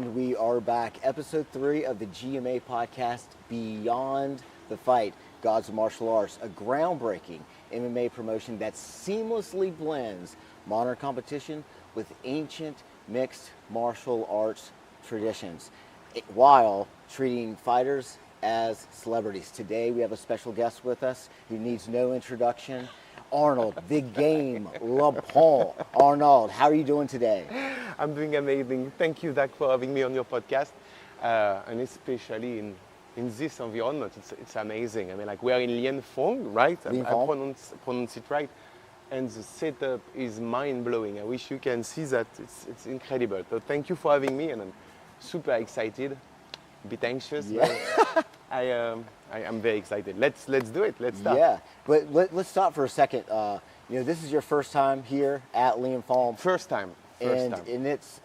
And we are back. Episode 3 of the GMA podcast, Beyond the Fight, Gods of Martial Arts, a groundbreaking MMA promotion that seamlessly blends modern competition with ancient mixed martial arts traditions, while treating fighters as celebrities. Today we have a special guest with us who needs no introduction. Arnaud, TheGame, Lepont. Arnaud, how are you doing today? I'm doing amazing. Thank you, Zac, for having me on your podcast, and especially in this environment. It's amazing. I mean, like, we are in Lepont, right? I pronounce it right, and the setup is mind-blowing. I wish you can see that. It's incredible. So thank you for having me, and I'm super excited. A bit anxious, but I'm very excited. Let's do it. Let's start. Yeah, but let's stop for a second. This is your first time here at Lepont. First time. And it's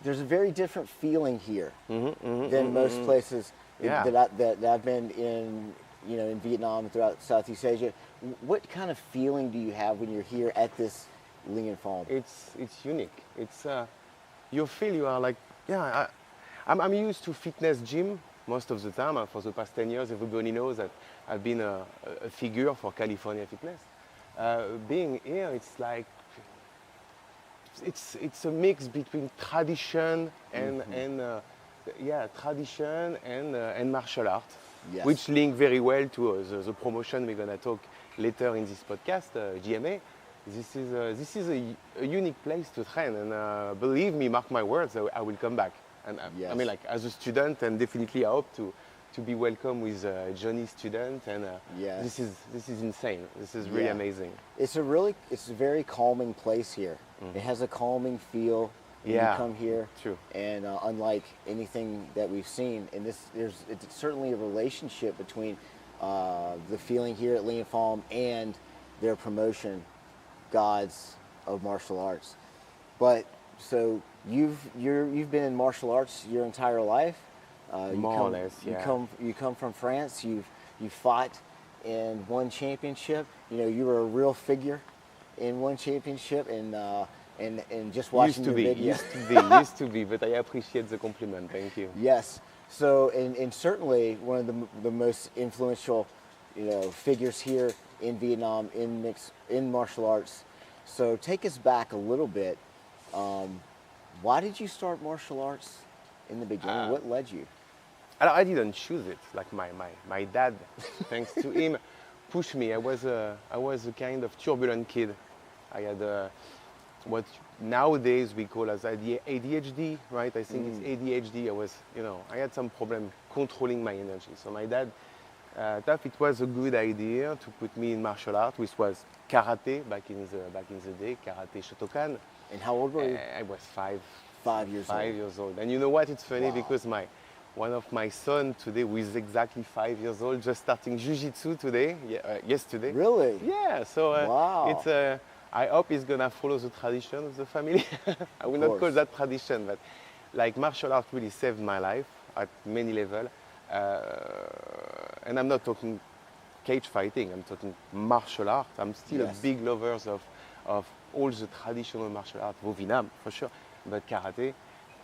there's a very different feeling here than most places that I've been in. In Vietnam and throughout Southeast Asia. What kind of feeling do you have when you're here at this Lepont? It's unique. It's you feel you are like I'm used to fitness gym most of the time. For the past 10 years, everybody knows that I've been a figure for California Fitness. Being here, it's like it's a mix between tradition and martial art, which link very well to the promotion we're gonna talk later in this podcast, GMA. This is a unique place to train, and believe me, mark my words, I will come back. And I mean, like, as a student, and definitely I hope to be welcome with Johnny's student, and this is insane. This is really amazing. It's a very calming place here. It has a calming feel when you come here. True. And unlike anything that we've seen, and it's certainly a relationship between the feeling here at Lepont and their promotion, Gods of Martial Arts. But so you've been in martial arts your entire life. More or less, yeah. You come from France. You fought in one championship. You were a real figure in one championship, and just watching your videos. Used to be, but I appreciate the compliment. Thank you. Yes. So, and certainly one of the most influential, figures here in Vietnam in martial arts. So take us back a little bit. Why did you start martial arts in the beginning? What led you? I didn't choose it. Like my dad, thanks to him, pushed me. I was a kind of turbulent kid. I had what nowadays we call as ADHD, right? I think it's ADHD. I had some problem controlling my energy. So my dad thought it was a good idea to put me in martial art, which was karate back in the day, karate Shotokan. And how old were you? I was 5 years old. 5 years old. And you know what? It's funny because one of my son today, who is exactly 5 years old, just starting jiu-jitsu today, yesterday. Really? Yeah. So it's I hope he's gonna follow the tradition of the family. I will not call that tradition, but like, martial art really saved my life at many levels. And I'm not talking cage fighting. I'm talking martial art. I'm still a big lover of all the traditional martial art, Vietnam for sure, but karate.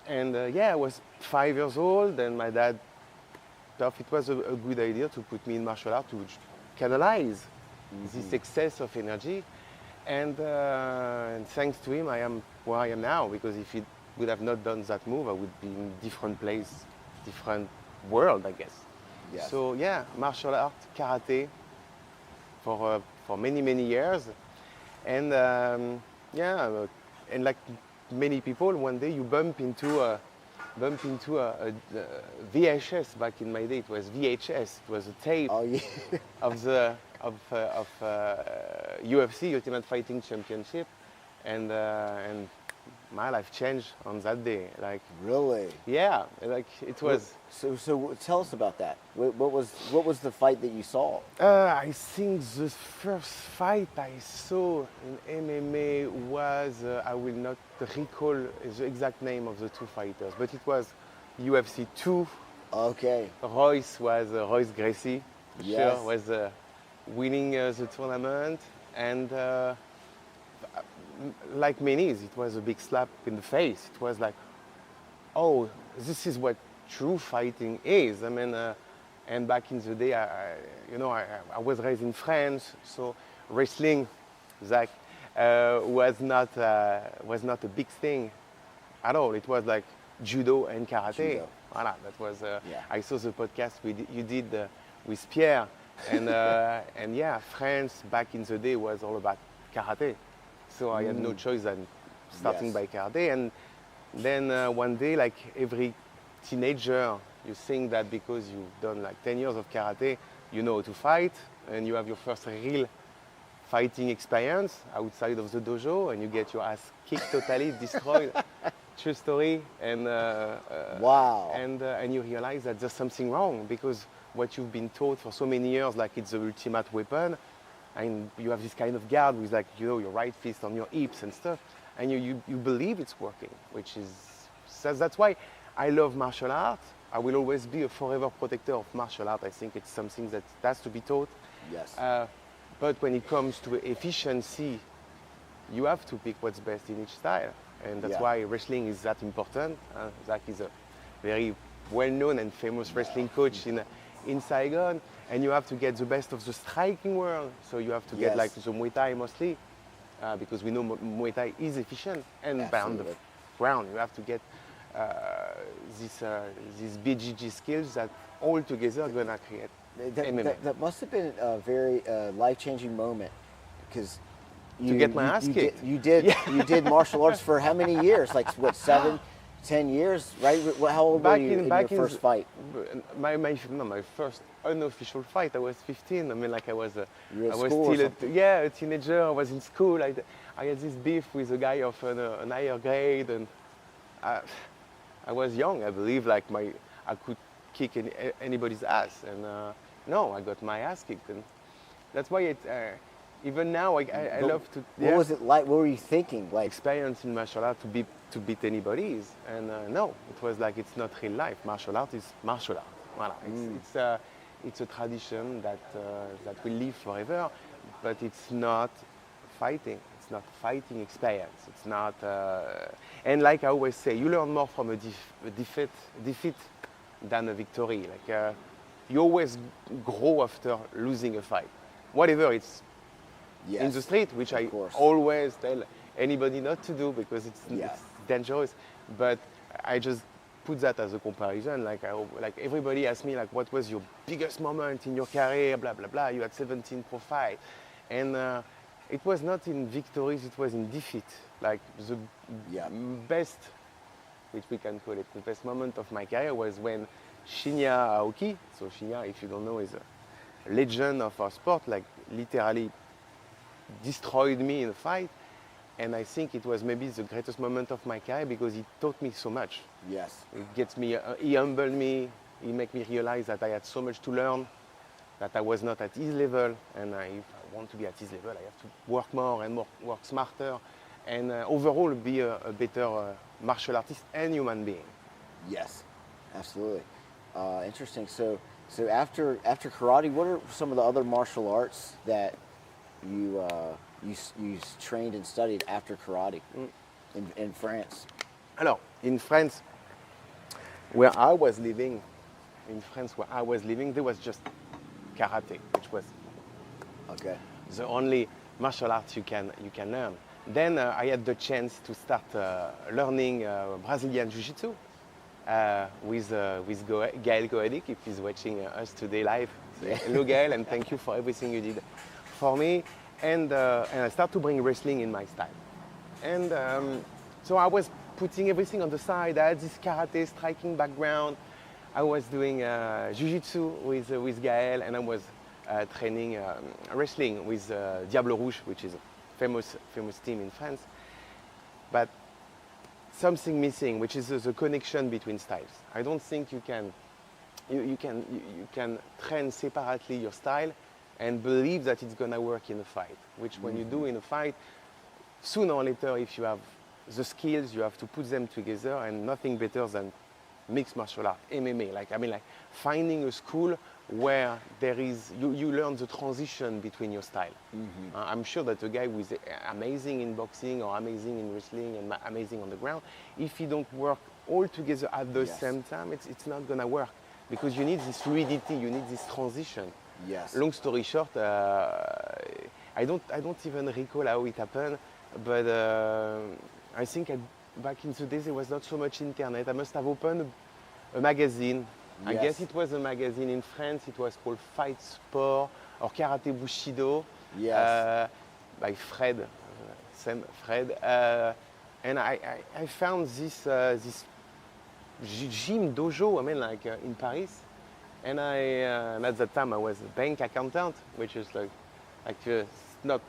And I was 5 years old, and my dad thought it was a good idea to put me in martial art to canalize this excess of energy. And thanks to him, I am where I am now, because if he would have not done that move, I would be in a different place, different world, I guess. Yes. So martial art, karate, for many years. And and like many people, one day you bump into a VHS. Back in my day, it was VHS. It was a tape of UFC, Ultimate Fighting Championship, and my life changed on that day. Like, really? Yeah, like it was. So tell us about that. What was the fight that you saw? I think the first fight I saw in MMA was I will not recall the exact name of the two fighters, but it was UFC 2. Okay. Royce Gracie, yes. sure, was winning the tournament, and like many, it was a big slap in the face. It was like, oh, this is what true fighting is. I mean, and back in the day, I was raised in France, so wrestling, Zac, was not a big thing at all. It was like judo and karate. Judo. Voilà, that was. Yeah. I saw the podcast you did with Pierre, and and yeah, France back in the day was all about karate. So I had no choice than starting Yes. by karate. And then one day, like every teenager, you think that because you've done like 10 years of karate, you know how to fight, and you have your first real fighting experience outside of the dojo, and you get your ass kicked totally, destroyed. True story. And Wow. and you realize that there's something wrong, because what you've been taught for so many years, like it's the ultimate weapon, and you have this kind of guard with, like, you know, your right fist on your hips and stuff, and you believe it's working, which is, that's why I love martial art. I will always be a forever protector of martial art. I think it's something that has to be taught. Yes. But when it comes to efficiency, you have to pick what's best in each style, and that's Yeah. why wrestling is that important. Zac is a very well-known and famous wrestling coach in Saigon, and you have to get the best of the striking world. So you have to get Yes. like the Muay Thai mostly, because we know Muay Thai is efficient, and on the Absolutely. ground you have to get these BJJ skills that all together are gonna create MMA. That must have been a very life-changing moment, because To get my ass kicked. You did martial arts for how many years? Like what, 7, 10 years, right? How old were you in your first fight? My first unofficial fight, I was 15. I mean, like I was You were at I was school or still something? a teenager. I was in school. I had this beef with a guy of an higher grade, and I was young. I believe like I could kick anybody's ass, and no, I got my ass kicked, and that's why even now I love to. What was it like? What were you thinking? Like, Experience in martial art to beat anybody's, and no, it was like it's not real life. Martial art is martial art. Voilà. It's a tradition that will live forever, but it's not fighting. It's not fighting experience. It's not. And like I always say, you learn more from a defeat than a victory. Like you always grow after losing a fight, whatever it's. yes, In the street, which of I course. always tell anybody not to do, because it's dangerous. But I just put that as a comparison. Like everybody asks me, like, what was your biggest moment in your career? Blah blah blah. You had 17 pro fights, and it was not in victories. It was in defeat. Like the best, which we can call it, the best moment of my career was when Shinya Aoki. So Shinya, if you don't know, is a legend of our sport. Like literally destroyed me in a fight, and I think it was maybe the greatest moment of my career, because he taught me so much. Yes. It gets me, he humbled me, he made me realize that I had so much to learn, that I was not at his level, and if I want to be at his level, I have to work more and more, work smarter, and overall be a better martial artist and human being. Yes, absolutely. Interesting. So after karate, what are some of the other martial arts that you trained and studied after karate in France? Alors, in France, where I was living, there was just karate, which was the only martial arts you can learn. Then I had the chance to start learning Brazilian Jiu-Jitsu with Gaël Goedic, if he's watching us today live. So, hello Gaël, and thank you for everything you did for me. And I started to bring wrestling in my style. And so I was putting everything on the side. I had this karate striking background. I was doing jiu-jitsu with Gaël, and I was training wrestling with Diable Rouge, which is a famous team in France. But something missing, which is the connection between styles. I don't think you can train separately your style and believe that it's gonna work in a fight, which when you do in a fight, sooner or later, if you have the skills, you have to put them together, and nothing better than mixed martial art, MMA. Like finding a school where there is, you learn the transition between your style. I'm sure that a guy who is amazing in boxing or amazing in wrestling and amazing on the ground, if he don't work all together at the same time, it's not gonna work because you need this fluidity, you need this transition. Yes. Long story short, I don't even recall how it happened, but I think back in the days there was not so much internet. I must have opened a magazine. I guess it was a magazine in France. It was called Fight Sport or Karate Bushido. Yes. By Fred, Sam Fred, and I found this gym dojo. I mean, like in Paris, and and at that time I was a bank accountant, which is like it's not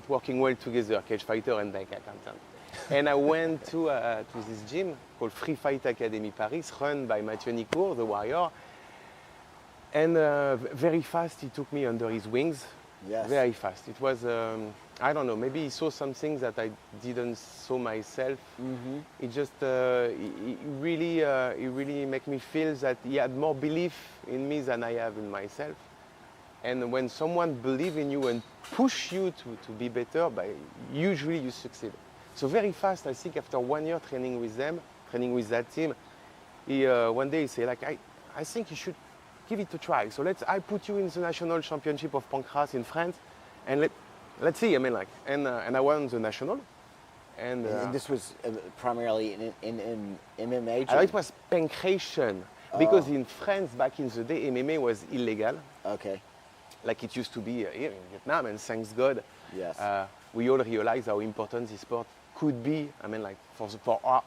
working well together, cage fighter and bank accountant. And I went to this gym called Free Fight Academy Paris, run by Mathieu Nicourt, the Warrior. And very fast he took me under his wings. Yes. Very fast. It was, I don't know, maybe he saw some things that I didn't saw myself. Mm-hmm. It just, he really made me feel that he had more belief in me than I have in myself. And when someone believes in you and push you to be better, usually you succeed. So very fast, I think after 1 year training with them, training with that team, he, one day he said, like, I think you should give it a try. So I put you in the national championship of Pancrase in France, and let's see. I mean, like, and I won the national. And this was primarily in MMA. It was Pancrase, because in France back in the day, MMA was illegal. Okay. Like it used to be here in Vietnam, and thanks God, yes. We all realize how important this sport could be. I mean, like for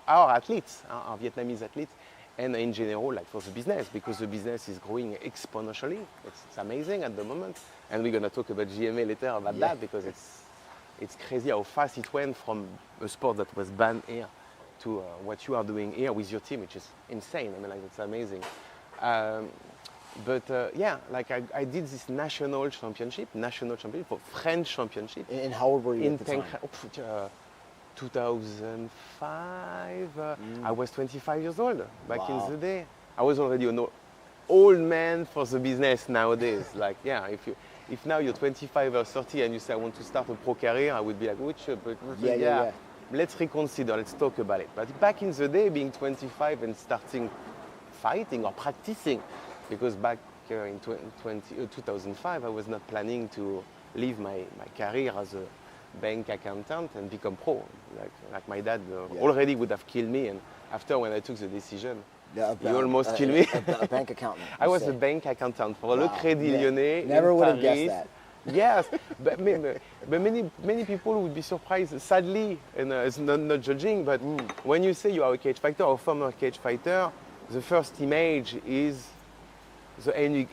our athletes, our Vietnamese athletes. And in general, like for the business, because the business is growing exponentially. It's amazing at the moment. And we're going to talk about GMA later about that, because it's crazy how fast it went from a sport that was banned here to what you are doing here with your team, which is insane. I mean, like, it's amazing. Like I did this national championship for French championship. And how old were you at the time? 2005, I was 25 years old back in the day. I was already an old man for the business nowadays. Like, if now you're 25 or 30 and you say I want to start a pro career, I would be like, let's reconsider, let's talk about it. But back in the day, being 25 and starting fighting or practicing, because back in 2005, I was not planning to leave my career as a bank accountant and become pro. Like my dad already would have killed me, and after when I took the decision, he almost killed me. A bank accountant. I was a bank accountant for Le Crédit Lyonnais. Never in would have Paris. guessed that. Yes, but many people would be surprised, sadly, and it's not judging, but when you say you are a cage fighter or former cage fighter, the first image is the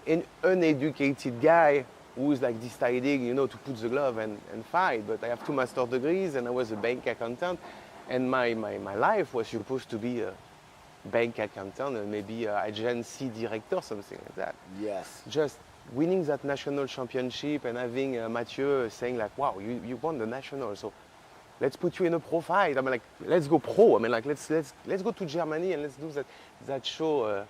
uneducated guy who's like deciding, to put the glove and fight. But I have 2 master's degrees and I was a bank accountant, and my life was supposed to be a bank accountant and maybe an agency director, something like that. Yes. Just winning that national championship and having Mathieu saying like, wow, you won the national, so let's put you in a pro fight. I mean, like, let's go pro. I mean, like, let's go to Germany and let's do that show,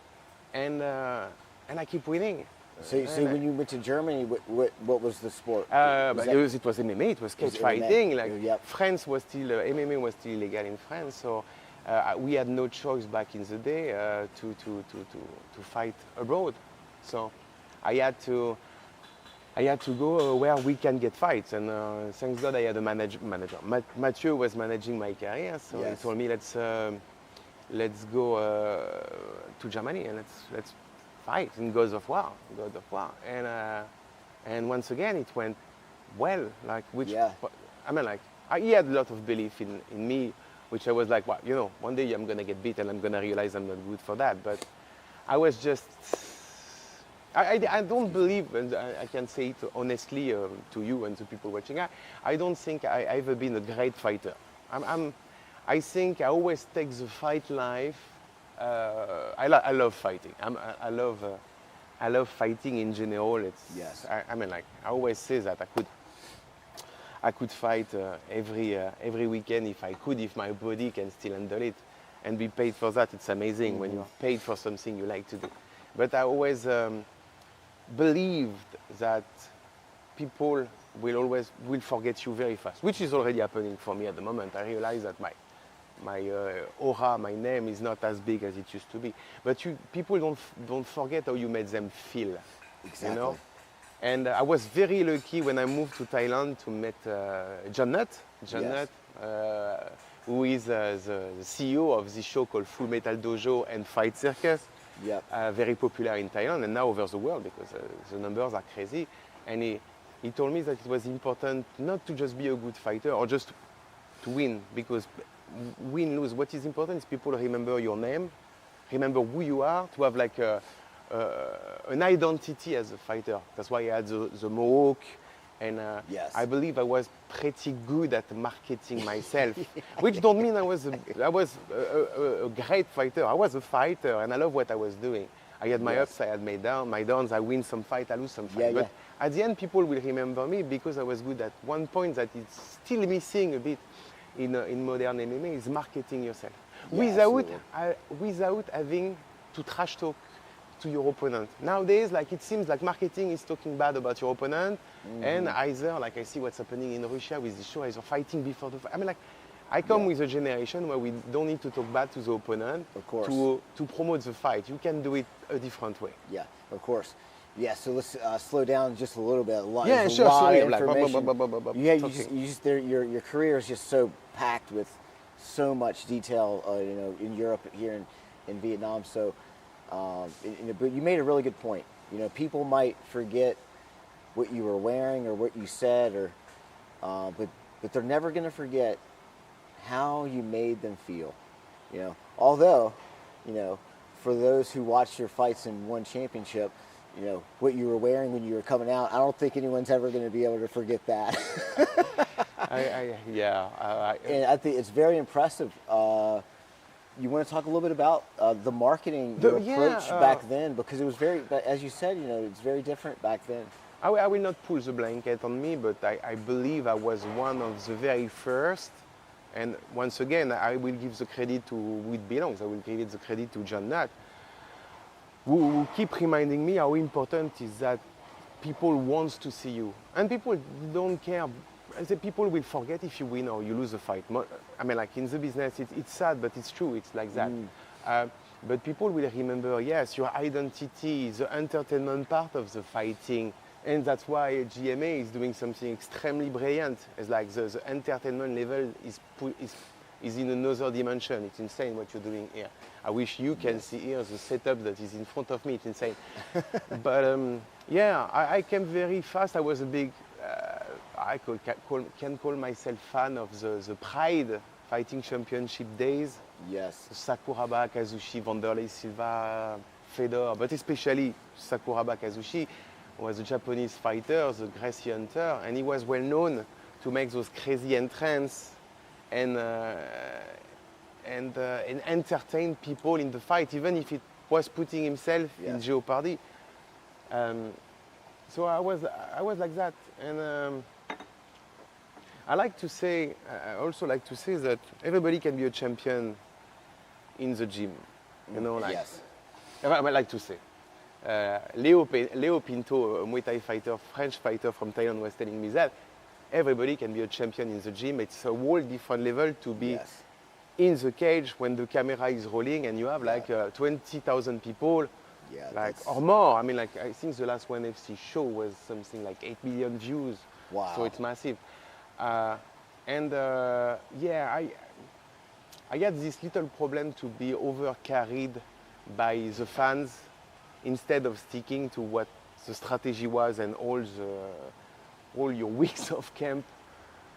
and I keep winning. So when you went to Germany, what was the sport? It was MMA, it was cage fighting. Like, France was still, MMA was still illegal in France, so we had no choice back in the day to fight abroad. So I had to go where we can get fights, and thanks God I had a manager. Mathieu was managing my career, so he told me let's go to Germany and let's fight in God of War, and once again it went well. Like I mean, like he had a lot of belief in me, which I was like, well, one day I'm gonna get beat and I'm gonna realize I'm not good for that. But I was just, I don't believe, and I can say it honestly to you and to people watching. I don't think I've ever been a great fighter. I think I always take the fight life. I love fighting. I love fighting in general. I mean, like I always say that I could fight every weekend if my body can still handle it, and be paid for that. It's amazing when you're paid for something you like to do. But I always believed that people will forget you very fast, which is already happening for me at the moment. I realize that aura, my name is not as big as it used to be. But people don't forget how you made them feel. Exactly. You know? And I was very lucky when I moved to Thailand to meet John Nutt. John Nutt, who is the CEO of this show called Full Metal Dojo and Fight Circus. Yep. Very popular in Thailand and now over the world because the numbers are crazy. And he told me that it was important not to just be a good fighter or just to win, because win, lose, what is important is people remember your name, remember who you are, to have like an identity as a fighter. That's why I had the mohawk, and I believe I was pretty good at marketing myself, which don't mean I was a great fighter. I was a fighter, and I love what I was doing. I had my ups, I had my downs. I win some fight, I lose some fight. But at the end, people will remember me because I was good at one point that is still missing a bit in modern MMA is marketing yourself without having to trash talk to your opponent. Nowadays, like it seems like marketing is talking bad about your opponent, and either like I see what's happening in Russia with the show, either fighting before the fight. I mean, like I come with a generation where we don't need to talk bad to the opponent to promote the fight. You can do it a different way. Yeah, of course. Yeah, so let's slow down just a little bit. Yeah, sure. Your career is just so packed with so much detail. In Europe, here in Vietnam. So, but you made a really good point. People might forget what you were wearing or what you said, or but they're never going to forget how you made them feel. Although, for those who watched your fights and won championship, what you were wearing when you were coming out, I don't think anyone's ever going to be able to forget that. And I think it's very impressive. You want to talk a little bit about the marketing, your approach back then, because it was very, as you said, it's very different back then. I will not pull the blanket on me, but I believe I was one of the very first. And once again, I will give the credit to who it belongs. I will give the credit to John Nutt, who keep reminding me how important is that people want to see you. And people don't care. I say people will forget if you win or you lose a fight. I mean, like in the business, it's sad, but it's true. It's like that. But people will remember, yes, your identity is the entertainment part of the fighting. And that's why GMA is doing something extremely brilliant. It's like the entertainment level is in another dimension. It's insane what you're doing here. I wish you can see here the setup that is in front of me. It's insane. But I came very fast. I was a big, I can call myself fan of the Pride Fighting Championship days. Yes. Sakuraba, Kazushi, Wanderlei Silva, Fedor, but especially Sakuraba Kazushi was a Japanese fighter, the Gracie Hunter, and he was well known to make those crazy entrants and entertain people in the fight, even if it was putting himself in jeopardy. So I was like that, and I also like to say that everybody can be a champion in the gym. I like to say. Leo Pinto, a Muay Thai fighter, French fighter from Thailand, was telling me that everybody can be a champion in the gym. It's a whole different level to be in the cage when the camera is rolling and you have like 20,000 people, or more. I mean, like I think the last ONE FC show was something like 8 million views. Wow! So it's massive. I had this little problem to be over-carried by the fans instead of sticking to what the strategy was, and all your weeks of camp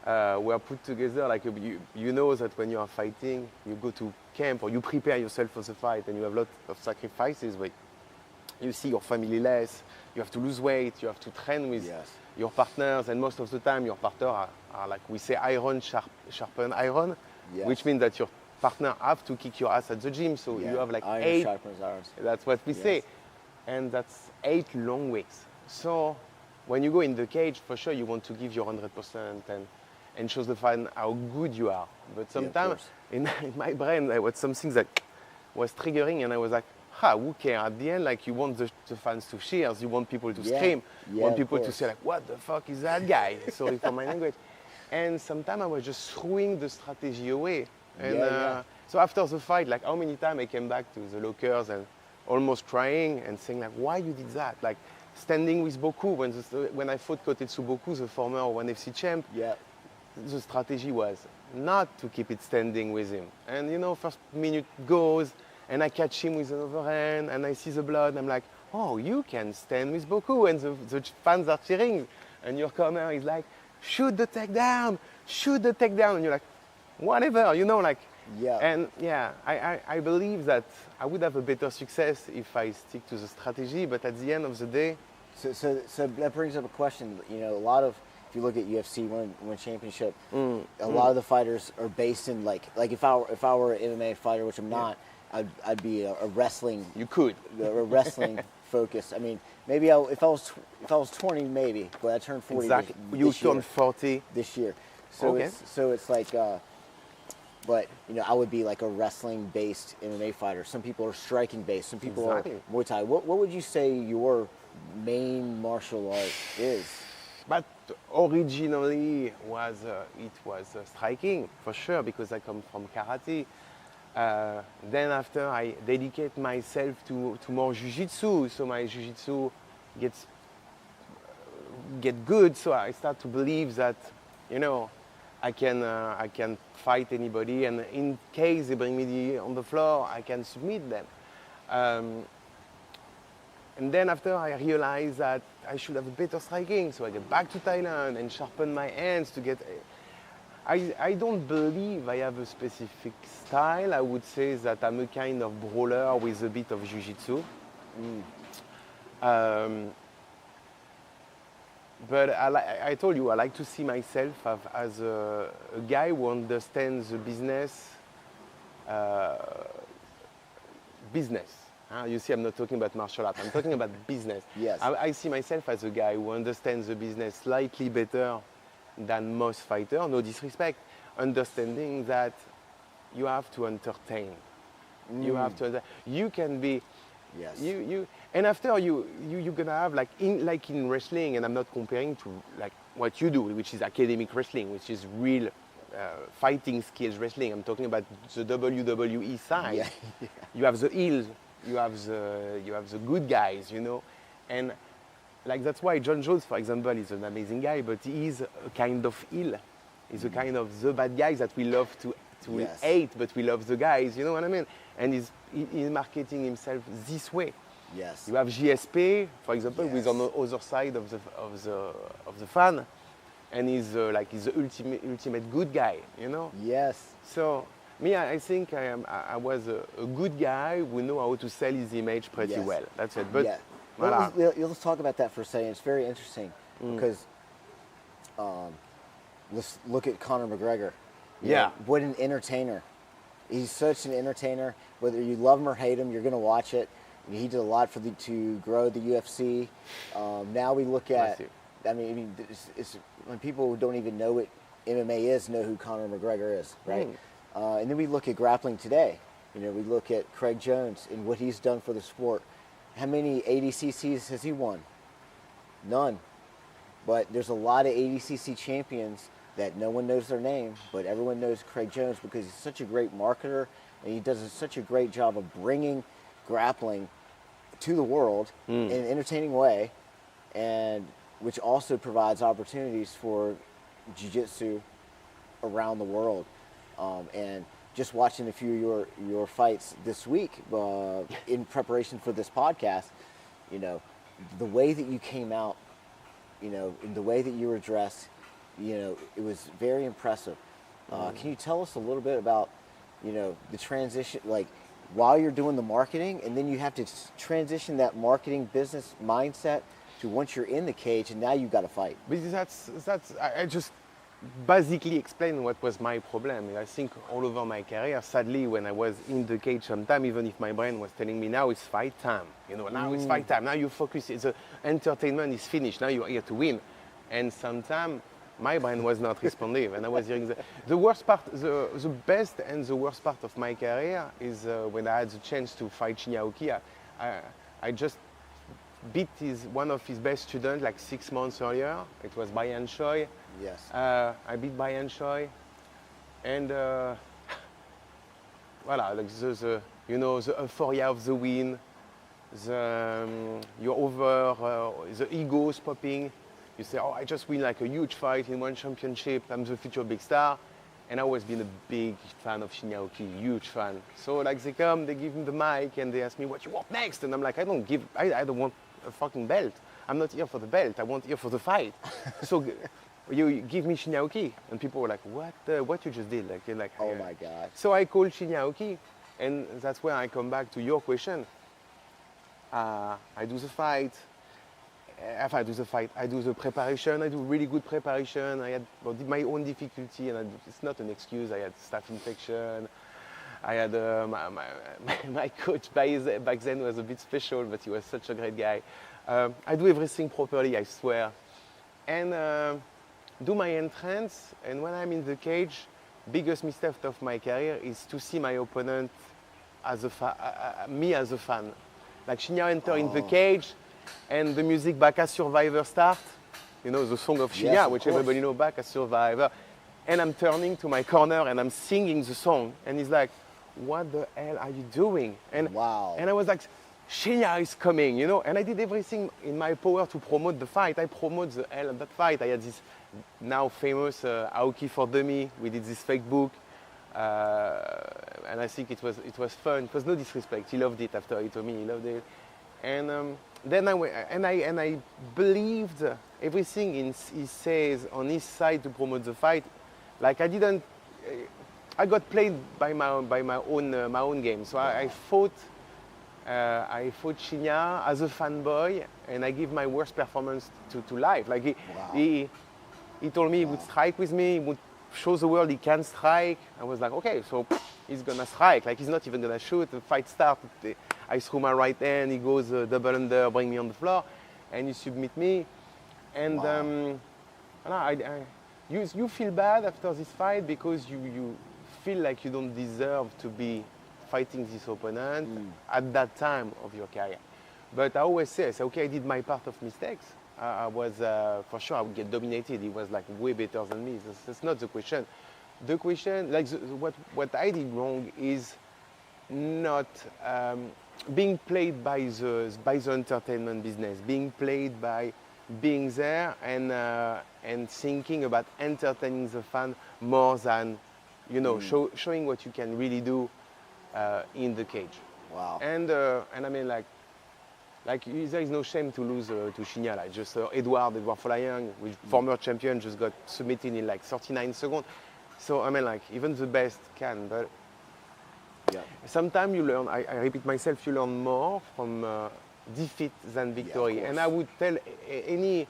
were put together. Like you know that when you are fighting, you go to camp or you prepare yourself for the fight, and you have lots of sacrifices. But you see your family less, you have to lose weight, you have to train with your partners, and most of the time your partners are like we say iron sharpen iron, which means that your partner have to kick your ass at the gym. So you have like iron 8. Sharpens irons. That's what we say. And that's 8 long weeks. So when you go in the cage, for sure you want to give your 100% and show the fan how good you are. But sometimes in my brain there was something that was triggering, and I was like, who cares? At the end, like you want the fans to cheer, you want people to scream, you want people to say like, what the fuck is that guy? Sorry for my language. And sometimes I was just throwing the strategy away And Yeah. so after the fight, like how many times I came back to the lockers and almost crying and saying like, why you did that? Like standing with Boku when I fought Kotetsu Boku, the former 1FC champ. Yeah. The strategy was not to keep it standing with him. And you know, first minute goes and I catch him with an overhand and I see the blood. I'm like, oh, you can stand with Boku. And the fans are cheering. And your corner is like, shoot the takedown, shoot the takedown. And you're like, whatever, you know, like. Yeah. And yeah, I believe that I would have a better success if I stick to the strategy. But at the end of the day. So that brings up a question. You know, a lot of, if you look at UFC One Championship, a lot of the fighters are based in like if I were an MMA fighter, which I'm not, I'd be a wrestling. You could. A wrestling focus. I mean, maybe if I was 20, maybe, but I turned 40. Exactly. You turned 40 this year. So okay. it's like, but you know, I would be like a wrestling-based MMA fighter. Some people are striking-based. Some people are Muay Thai. What would you say your main martial art is? But originally it was striking for sure because I come from karate. Then after I dedicate myself to more jiu-jitsu, so my jiu-jitsu get good. So I start to believe that, you know, I can fight anybody, and in case they bring me on the floor, I can submit them. And then after I realized that I should have a better striking, so I get back to Thailand and sharpen my hands to get. I don't believe I have a specific style. I would say that I'm a kind of brawler with a bit of jiu-jitsu. But I told you, I like to see myself as a guy who understands the business. You see, I'm not talking about martial art. I'm talking about business. Yes. I see myself as a guy who understands the business slightly better than most fighters. No disrespect. Understanding that you have to entertain. You have to. You can be. Yes. And after you're gonna have like in wrestling, and I'm not comparing to like what you do, which is academic wrestling, which is real fighting skills wrestling. I'm talking about the WWE side. Yeah. You have the heels, you have the good guys, you know, and like that's why John Jones, for example, is an amazing guy, but he is a kind of heel. He's a kind of the bad guys that we love to hate, but we love the guys. You know what I mean? And he's marketing himself this way. Yes. You have GSP, for example, who is on the other side of the fan, and he's the ultimate good guy. You know? Yes. So me, I think I was a good guy who know how to sell his image pretty well. That's it. But voilà. Let's talk about that for a second. It's very interesting because let's look at Conor McGregor. You know, what an entertainer. He's such an entertainer. Whether you love him or hate him, you're going to watch it. He did a lot to grow the UFC. Now we look at, I mean, it's when people don't even know what MMA is, know who Conor McGregor is, right? And then we look at grappling today. You know, we look at Craig Jones and what he's done for the sport. How many ADCCs has he won? None. But there's a lot of ADCC champions that no one knows their name, but everyone knows Craig Jones because he's such a great marketer and he does such a great job of bringing grappling to the world in an entertaining way, and which also provides opportunities for jiu-jitsu around the world. And just watching a few of your fights this week in preparation for this podcast, you know, the way that you came out, you know, and the way that you were dressed, you know, it was very impressive. Can you tell us a little bit about, you know, the transition, like while you're doing the marketing, and then you have to transition that marketing business mindset to once you're in the cage and now you've got to fight? Because I just basically explained what was my problem. I think all over my career, sadly, when I was in the cage sometime, even if my brain was telling me now it's fight time, you know, now it's fight time, now you focus, entertainment is finished, now you're here to win. And sometimes my brain was not responsive, and I was hearing the worst part, the best and the worst part of my career is when I had the chance to fight Shinyaoki. I just beat one of his best students like 6 months earlier. It was Bayan Choi. Yes. I beat Bayan Choi, and voilà, like the you know, the euphoria of the win, you're over, the egos popping. You say, oh, I just win like a huge fight in one championship. I'm the future big star. And I've always been a big fan of Shinya Aoki, huge fan. So like they come, they give me the mic and they ask me what you want next. And I'm like, I don't want a fucking belt. I'm not here for the belt. I want here for the fight. So you give me Shinya Aoki. And people were like, what you just did? Like, Oh my God. So I called Shinya Aoki. And that's where I come back to your question. I do the fight. If I do the fight, I do the preparation. I do really good preparation. I had my own difficulty, and it's not an excuse. I had staph infection. I had my coach back then was a bit special, but he was such a great guy. I do everything properly, I swear, and do my entrance. And when I'm in the cage, biggest mistake of my career is to see my opponent as me as a fan. Like Shinya enter in the cage. And the music Baka Survivor start, you know, the song of Shinya, yes, which everybody knows, Baka Survivor. And I'm turning to my corner and I'm singing the song. And he's like, what the hell are you doing? And, wow. And I was like, Shinya is coming, you know? And I did everything in my power to promote the fight. I promote the hell of that fight. I had this now famous Aoki for Dummy. We did this fake book. And I think it was fun. It was no disrespect. He loved it after he told me he loved it. And then I believed everything he says on his side to promote the fight. Like I got played by my own game. So I fought Shinya as a fanboy, and I give my worst performance to life. Like he told me he would strike with me, he would show the world he can strike. I was like, okay, so he's gonna strike. Like he's not even gonna shoot. The fight starts. I threw my right hand. He goes double under, bring me on the floor, and you submit me. And you feel bad after this fight because you feel like you don't deserve to be fighting this opponent at that time of your career. But I always say, okay, I did my part of mistakes. I was, for sure, I would get dominated. He was like way better than me. That's not the question. The question, like what I did wrong is not being played by the entertainment business, being played by being there and thinking about entertaining the fan more than, you know, showing what you can really do in the cage. Wow. And I mean, like there is no shame to lose to Shinya. Like just Edward Folayoung, former champion, just got submitted in like 39 seconds. So I mean, like even the best can, but sometimes you learn. I repeat myself. You learn more from defeat than victory. And I would tell any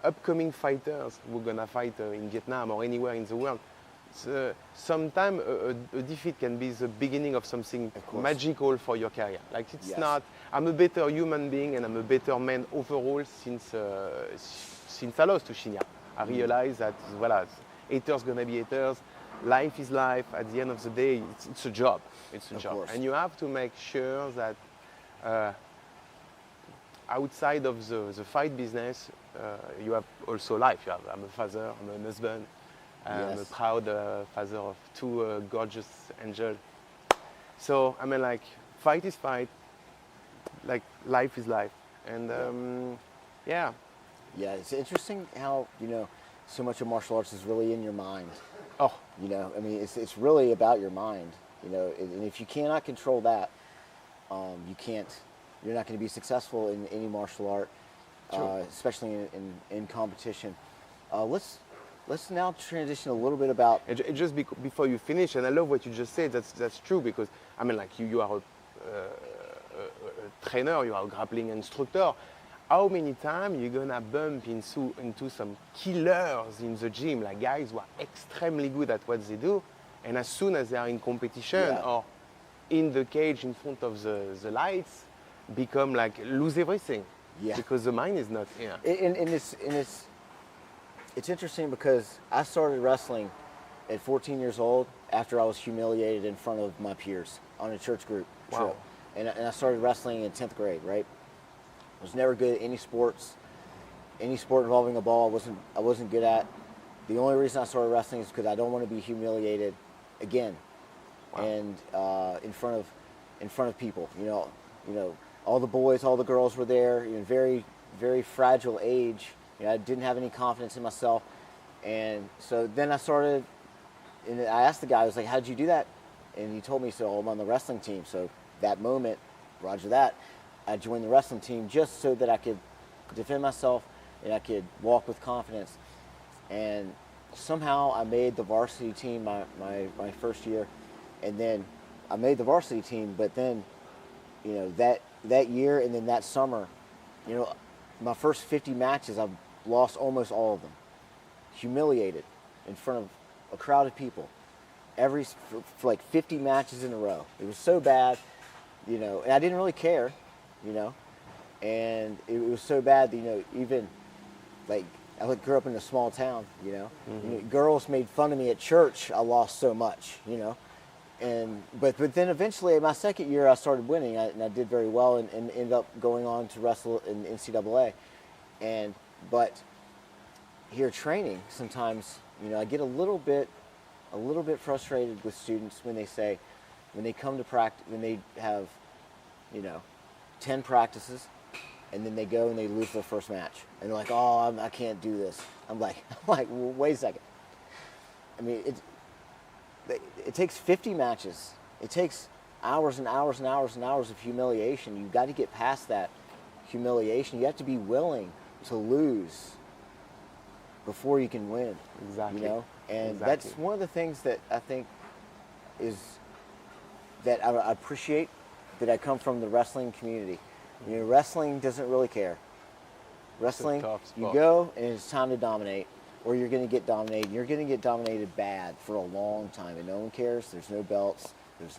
upcoming fighters who are gonna fight in Vietnam or anywhere in the world. Sometimes a defeat can be the beginning of something magical for your career. Like it's not. I'm a better human being and I'm a better man overall since I lost to Shinya. I realized that haters gonna be haters. Life is life. At the end of the day, it's a job. It's a job, and you have to make sure that outside of the fight business, you have also life. I'm a father. I'm a husband. I'm a proud father of two gorgeous angels. So I mean, like, fight is fight. Like, life is life. And Yeah, it's interesting how, you know, so much of martial arts is really in your mind. Oh. You know, I mean, it's really about your mind, you know, and if you cannot control that, you're not going to be successful in any martial art, especially in competition. Let's now transition a little bit about... And just before you finish, and I love what you just said, that's true, because, I mean, like, you are a trainer, you are a grappling instructor. How many times you're gonna bump into some killers in the gym, like guys who are extremely good at what they do, and as soon as they are in competition or in the cage in front of the lights, become like, lose everything, because the mind is not here. And it's interesting because I started wrestling at 14 years old after I was humiliated in front of my peers on a church group trip. And I started wrestling in 10th grade, right? I was never good at any sport involving a ball I wasn't good at. The only reason I started wrestling is because I don't want to be humiliated again and in front of people. All the boys, all the girls were there. Very, very fragile age. I didn't have any confidence in myself, and so then I started. And I asked the guy, I was like, "How'd you do that?" And he told me, "So I'm on the wrestling team." So that moment, Roger that, I joined the wrestling team just so that I could defend myself and I could walk with confidence. And somehow I made the varsity team my first year, and then I made the varsity team. But then, that year and then that summer, my first 50 matches, I've lost almost all of them, humiliated in front of a crowd of people, for like 50 matches in a row. It was so bad, and I didn't really care, and it was so bad that, even like I grew up in a small town, girls made fun of me at church. I lost so much, but then eventually my second year I started winning, and I did very well, and ended up going on to wrestle in NCAA. But here training, sometimes I get a little bit frustrated with students when they come to practice, when they have 10 practices, and then they go and they lose their first match, and they're like, "Oh, I can't do this." I'm like, well, wait a second. I mean, it takes 50 matches. It takes hours and hours and hours and hours of humiliation. You've got to get past that humiliation. You have to be willing to lose before you can win. Exactly. And exactly. That's one of the things that I think that I appreciate, that I come from the wrestling community. Wrestling doesn't really care. Wrestling, you go and it's time to dominate, or you're going to get dominated. You're going to get dominated bad for a long time, and no one cares. There's no belts. There's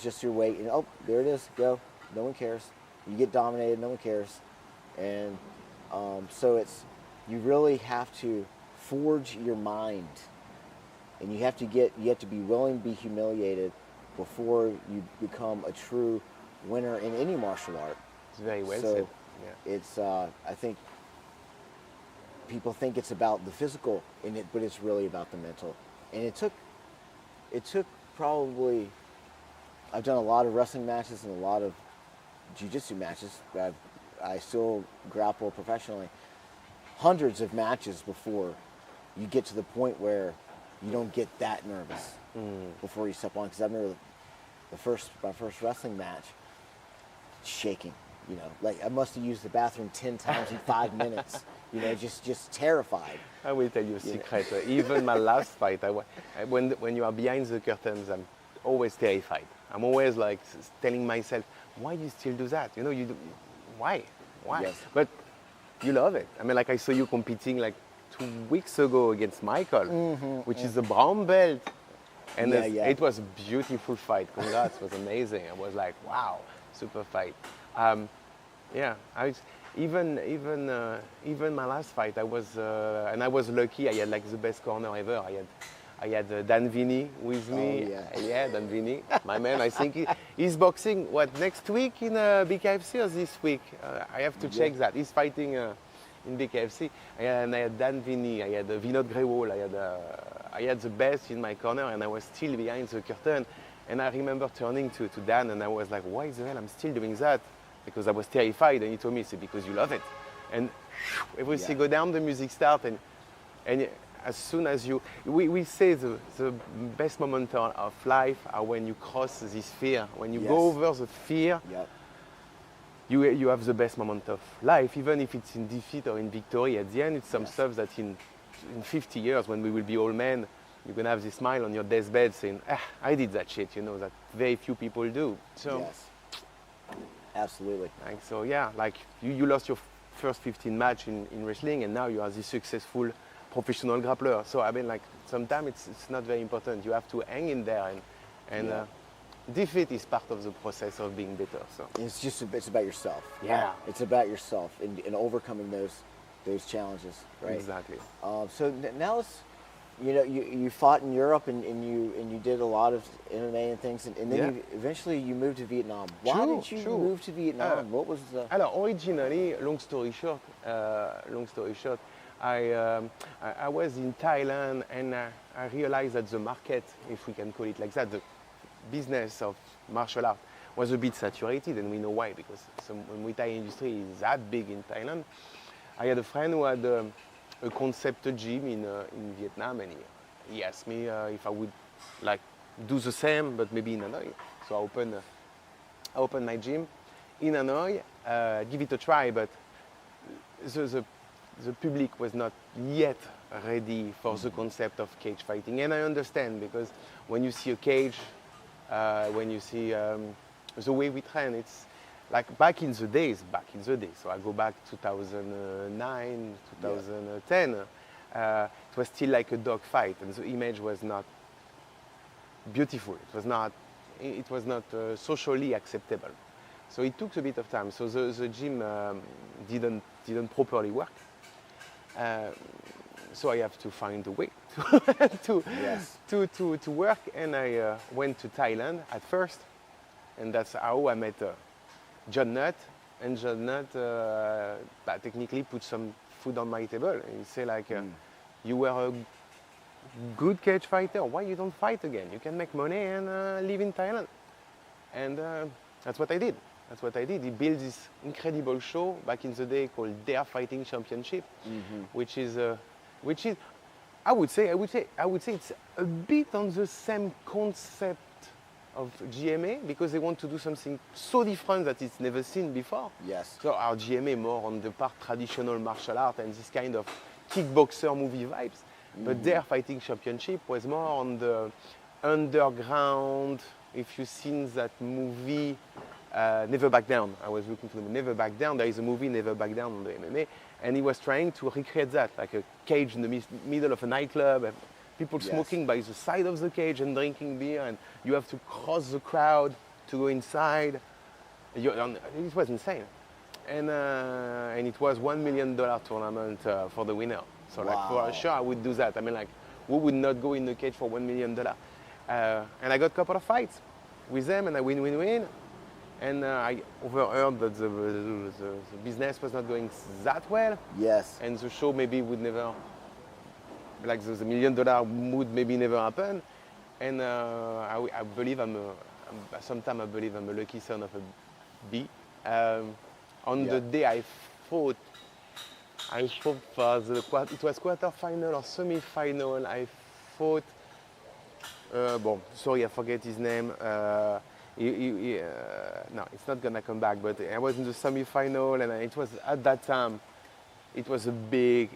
just your weight, and there it is. Go. No one cares. You get dominated. No one cares. And so you really have to forge your mind, and you have to be willing to be humiliated before you become a true winner in any martial art. It's very well said. Yeah. It's I think people think it's about the physical but it's really about the mental. And it took probably, I've done a lot of wrestling matches and a lot of jiu-jitsu matches. I still grapple professionally. Hundreds of matches before you get to the point where you don't get that nervous before you step on. Because I remember my first wrestling match, shaking. Like I must have used the bathroom 10 times in 5 minutes. Just terrified. I will tell you a secret. Even my last fight, when you are behind the curtains, I'm always terrified. I'm always like telling myself, why do you still do that? Why? Yes. But you love it. I mean, like I saw you competing like 2 weeks ago against Michael, which is a brown belt. And it was a beautiful fight. Congrats, it was amazing. I was like, wow, super fight. Even my last fight, I was lucky. I had like the best corner ever. I had Dan Vini with me. Oh, yeah, Dan Vini, my man. I think he's boxing next week in BKFC or this week. I have to check that. He's fighting in BKFC. And I had Dan Vini. I had Vinod Grewal. I had the best in my corner, and I was still behind the curtain. And I remember turning to Dan, and I was like, why the hell I'm still doing that? Because I was terrified, and he told me, it's because you love it. And everything go down, the music starts, and as soon as we say the best moment of life are when you cross this fear. When you go over the fear, you have the best moment of life, even if it's in defeat or in victory. At the end, it's some stuff that in 50 years, when we will be old men, you're going to have this smile on your deathbed saying, I did that shit, that very few people do. So, yes. Absolutely. Like you lost your first 15 match in wrestling, and now you are this successful professional grappler. So I mean, like sometimes it's not very important. You have to hang in there, and defeat is part of the process of being better. So it's about yourself. Yeah. It's about yourself and overcoming those challenges, right? Exactly. So now let's. You fought in Europe and you did a lot of MMA and things, and then eventually you moved to Vietnam. Why did you move to Vietnam? What was the... Originally, long story short, I was in Thailand, and I realized that the market, if we can call it like that, the business of martial art was a bit saturated, and we know why, because the Muay Thai industry is that big in Thailand. I had a friend who had a concept gym in Vietnam, and he asked me if I would like do the same, but maybe in Hanoi. So I opened my gym in Hanoi, give it a try, but the public was not yet ready for the concept of cage fighting. And I understand, because when you see a cage, when you see the way we train, it's like back in the days. So I go back 2009, 2010. It was still like a dog fight, and the image was not beautiful. It was not socially acceptable. So it took a bit of time. So the gym didn't properly work. So I have to find a way to work, and I went to Thailand at first, and that's how I met John Nutt. And John Nutt technically put some food on my table, and he said like, you were a good cage fighter, why you don't fight again? You can make money and live in Thailand. And that's what I did. He built this incredible show back in the day called Dare Fighting Championship, which is I would say it's a bit on the same concept of GMA, because they want to do something so different that it's never seen before. Yes. So our GMA more on the part traditional martial art and this kind of kickboxer movie vibes. But their fighting championship was more on the underground. If you've seen that movie, Never Back Down. I was looking for Never Back Down. There is a movie, Never Back Down, on the MMA. And he was trying to recreate that, like a cage in the middle of a nightclub. People smoking by the side of the cage and drinking beer. And you have to cross the crowd to go inside. It was insane. And it was $1 million tournament for the winner. So like for sure I would do that. I mean, like, who would not go in the cage for $1 million? And I got a couple of fights with them, and I win. And I overheard that the business was not going that well. Yes. And the show maybe would never, like the $1 million would maybe never happen. And I believe sometimes I believe I'm a lucky son of a bee. On the day I fought for it was quarter-final or semi-final. I fought, sorry, I forget his name. No, it's not gonna come back, but I was in the semi-final, and it was at that time, it was a big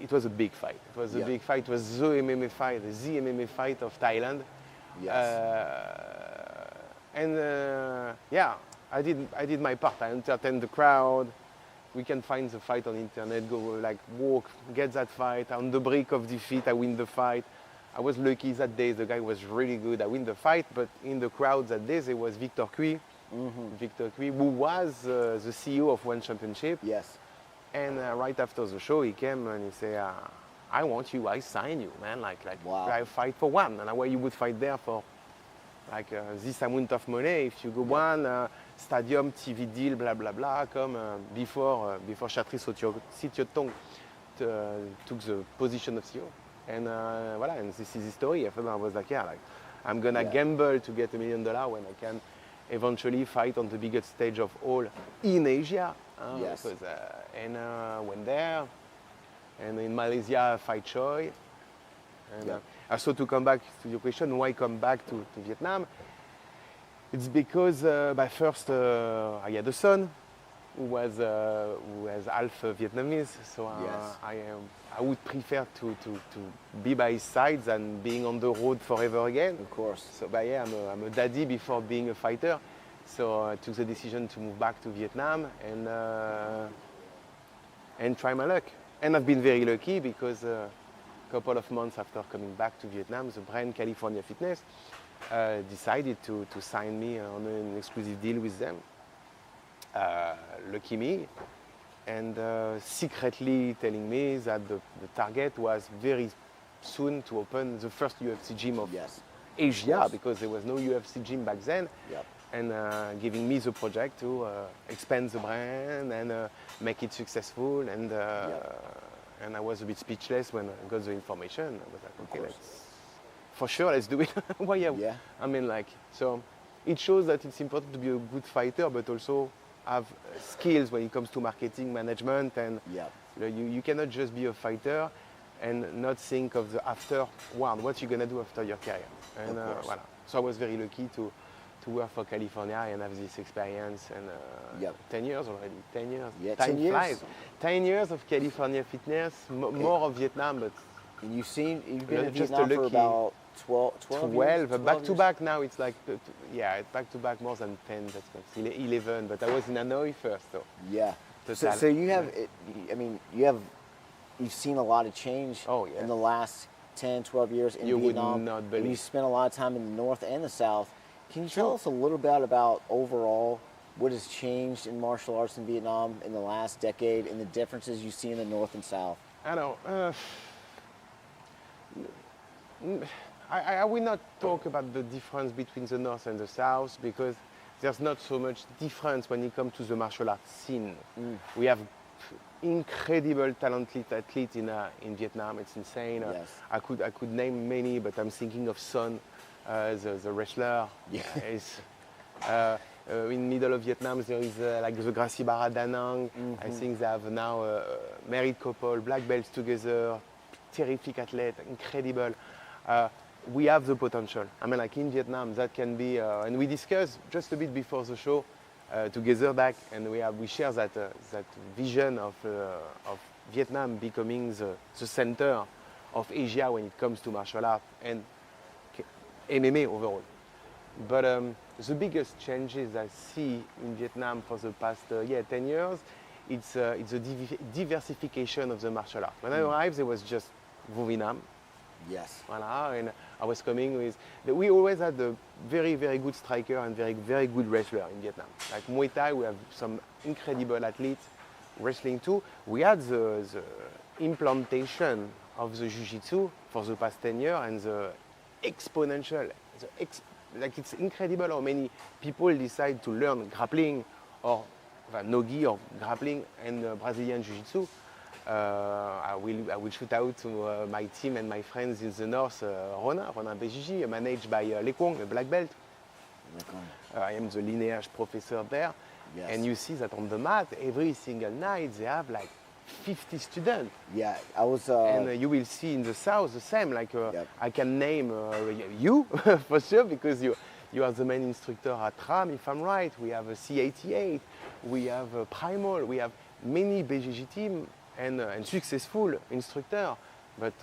fight. It was a big fight. It was the MMA fight of Thailand. Yes. I did my part. I entertained the crowd. We can find the fight on internet, go like walk, get that fight. On the brink of defeat, I win the fight. I was lucky that day, the guy was really good. I win the fight, but in the crowd that day, there was Eps.3, who was the CEO of One Championship. Yes. And right after the show, he came and he said, I want you, I sign you, man. I fight for one. And why you would fight there for like this amount of money if you go one stadium, TV deal, blah blah blah. Come before Chatri Sotioton took the position of CEO, and and this is his story. After that, I was like, I'm gonna gamble to get $1 million when I can eventually fight on the biggest stage of all in Asia. Yes. And went there, and in Malaysia I fight Choi. And so to come back to your question, why come back to Vietnam? It's because first I had a son who was half Vietnamese, so I would prefer to be by his side than being on the road forever again. Of course. So I'm a daddy before being a fighter, so I took the decision to move back to Vietnam and try my luck. And I've been very lucky because a couple of months after coming back to Vietnam, the brand California Fitness decided to sign me on an exclusive deal with them. Lucky me. And secretly telling me that the target was very soon to open the first UFC gym of Asia, because there was no UFC gym back then. Yep. And giving me the project to expand the brand and make it successful. And I was a bit speechless when I got the information. I was like, okay, for sure, let's do it. Why? Yeah. I mean, like, so it shows that it's important to be a good fighter, but also have skills when it comes to marketing, management, and you cannot just be a fighter and not think of the after one. What you're gonna do after your career? And voilà. So I was very lucky to work for California and have this experience. And 10 years already. 10 years. Yeah, Time 10 years. flies. 10 years of California fitness, more of Vietnam, but and you've been in just Vietnam for about 12 years? Back to back now. It's like, it's back to back more than 10. That's 11. But I was in Hanoi first, though. Yeah. So you have, you've seen a lot of change in the last 10, 12 years in Vietnam. Would not believe. You spent a lot of time in the north and the south. Can you tell us a little bit about overall what has changed in martial arts in Vietnam in the last decade and the differences you see in the north and south? I don't. I will not talk about the difference between the north and the south because there's not so much difference when it comes to the martial arts scene. We have incredible talented athletes in Vietnam. It's insane. I could name many, but I'm thinking of Son, the wrestler. In middle of Vietnam, there is like the Gracie Barra Da Nang. I think they have now a married couple, black belts together, terrific athlete, incredible. We have the potential. I mean, like in Vietnam, that can be, and we discussed just a bit before the show together back, and we share that vision of Vietnam becoming the center of Asia when it comes to martial art and MMA overall. But the biggest changes I see in Vietnam for the past 10 years, it's a diversification of the martial art. When I arrived, there was just Vietnam. Yes. Voilà, and I was coming with. We always had a very, very good striker and very, very good wrestler in Vietnam. Like Muay Thai, we have some incredible athletes. Wrestling too. We had the implantation of the Jiu-Jitsu for the past 10 years and the exponential. It's incredible how many people decide to learn grappling or no-gi or grappling and Brazilian Jiu-Jitsu. I will shout out to my team and my friends in the north, Ronin BJJ, managed by Lepont, a black belt. I am the lineage professor there. Yes. And you see that on the mat, every single night, they have like 50 students. Yeah, I was... and you will see in the south the same, like I can name you, for sure, because you are the main instructor at RAM, if I'm right. We have a C88, we have a Primal, we have many BJJ teams and successful instructor, but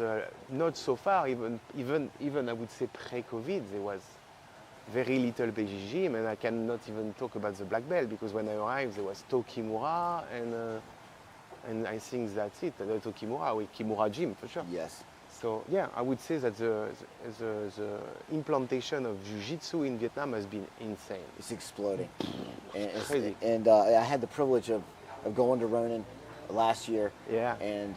not so far, even I would say pre-COVID, there was very little BJJ, and I cannot even talk about the black belt, because when I arrived, there was Kimura, and I think that's it, Kimura, with Kimura Gym, for sure. Yes. So yeah, I would say that the implantation of Jiu-Jitsu in Vietnam has been insane. It's exploding. It's crazy. And I had the privilege of going to Ronin last year and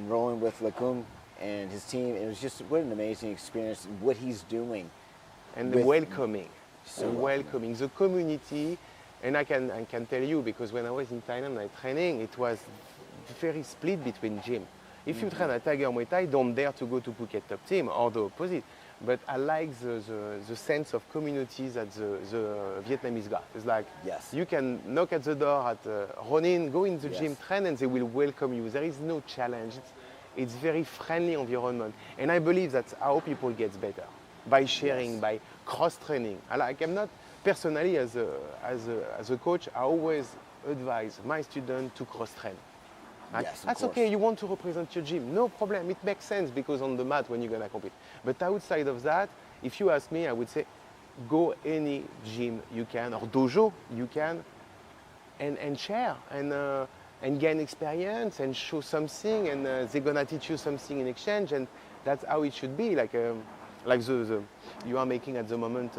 rolling with Lepont and his team. It was just what an amazing experience and what he's doing. And the welcoming, welcoming, the community. And I can tell you, because when I was in Thailand, my training, it was very split between gym. If you train at Tiger Muay Thai, don't dare to go to Phuket Top Team, or the opposite. But I like the sense of community that the Vietnamese got. It's like, you can knock at the door at Ronin, go in the gym, train, and they will welcome you. There is no challenge. It's very friendly environment. And I believe that's how people get better, by sharing, by cross-training. I'm not, personally, as a coach, I always advise my students to cross-train. That's okay, you want to represent your gym, no problem, it makes sense, because on the mat when you're going to compete. But outside of that, if you ask me, I would say go any gym you can, or dojo you can, and share, and gain experience, and show something, and they're going to teach you something in exchange, and that's how it should be, like you are making at the moment,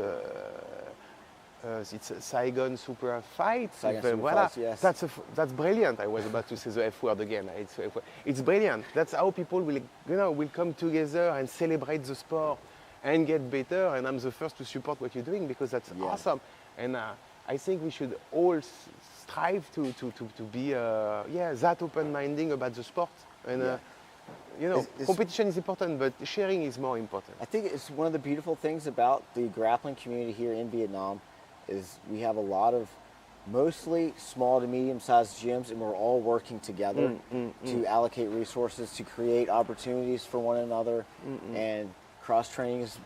it's a Saigon super fight. Yes. That's brilliant. I was about to say the F word again. It's brilliant. That's how people will come together and celebrate the sport and get better. And I'm the first to support what you're doing, because that's awesome. And I think we should all strive to be that open-minded about the sport. And competition is important, but sharing is more important. I think it's one of the beautiful things about the grappling community here in Vietnam is we have a lot of mostly small to medium-sized gyms, and we're all working together to allocate resources, to create opportunities for one another, and cross-training is,